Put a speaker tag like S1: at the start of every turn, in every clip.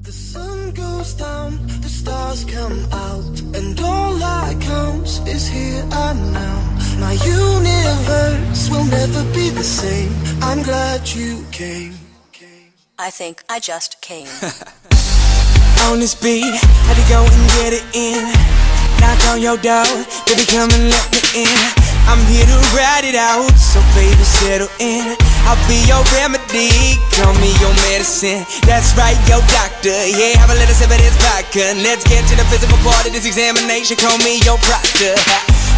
S1: The sun goes down, the stars come out, and all that counts is here and now. My universe will never be the same. I'm glad you came.
S2: I think I just came.
S3: On this beat, had to go and get it in. Knock on your door, baby come and let me in. I'm here to ride it out, so baby settle in. I'll be your remedy, call me your medicine. That's right, your doctor, yeah, have a little sip of this vodka. Let's get to the physical part of this examination, call me your proctor.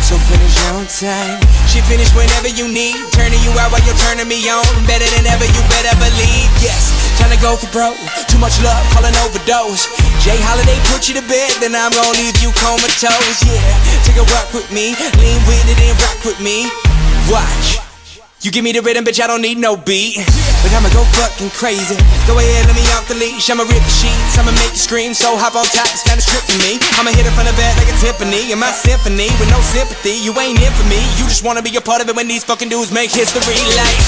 S3: So finish on time, she finish whenever you need. Turning you out while you're turning me on, better than ever, you better believe. Yes, tryna go for broke, too much love, call an overdose. Jay Holiday put you to bed, then I'm gonna leave you comatose. Yeah, take a walk with me, lean with it and rock with me. Watch, you give me the rhythm, bitch, I don't need no beat. But I'ma go fucking crazy. Go ahead, let me off the leash. I'ma rip the sheets, I'ma make you scream. So hop on top, it's kinda stripping me. I'ma hit it from the back like a Tiffany. In my symphony, with no sympathy, you ain't in for me. You just wanna be a part of it when these fucking dudes make history like.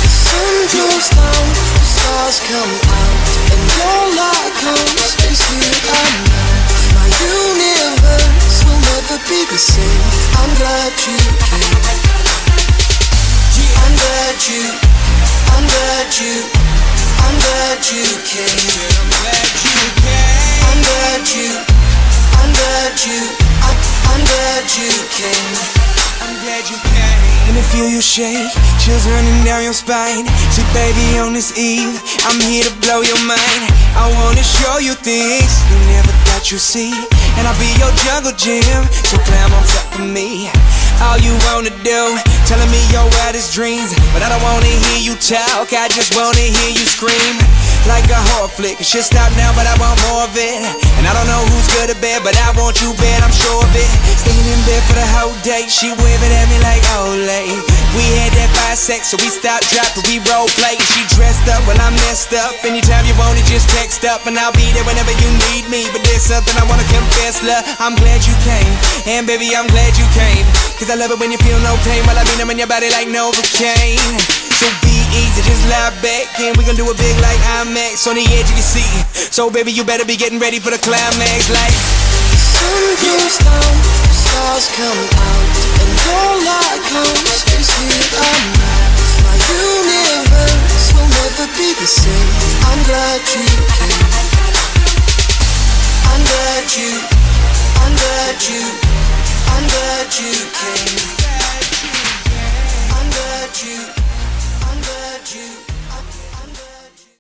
S1: The sun goes down, the stars come out, and all that counts is here and now. My universe will never be the same. I'm glad you came. I'm glad you came. I'm glad you came. I'm glad you came.
S3: I'm glad you came. And to feel you shake, chills running down your spine. See baby on this eve, I'm here to blow your mind. I wanna show you things you never thought you'd see. And I'll be your jungle gym, so climb on top of me. All you wanna do, telling me your wildest dreams. But I don't wanna hear you talk, I just wanna hear you scream. Like a horror flick, it should stop now, but I want more of it. And I don't know who's good or bad, but I want you bad, I'm sure of it. Staying in bed for the whole day, she waving at me like Olay. We had that fire sex, so we stopped, dropped, and we role play. And she dressed up, well I'm messed up. Anytime you want it, just text up, and I'll be there whenever you need me. But there's something I wanna confess, love, I'm glad you came. And baby, I'm glad you came. Cause I love it when you feel no pain, while I be numbing your body like Novocaine. So be easy, just lie back, and we gon' do it big like IMAX on the edge of your seat. So baby, you better be getting ready for the climax like.
S1: The sun goes down, the stars come out, and all that counts is here and now. My universe will never be the same. I'm glad you came. I'm glad you came. I'm glad you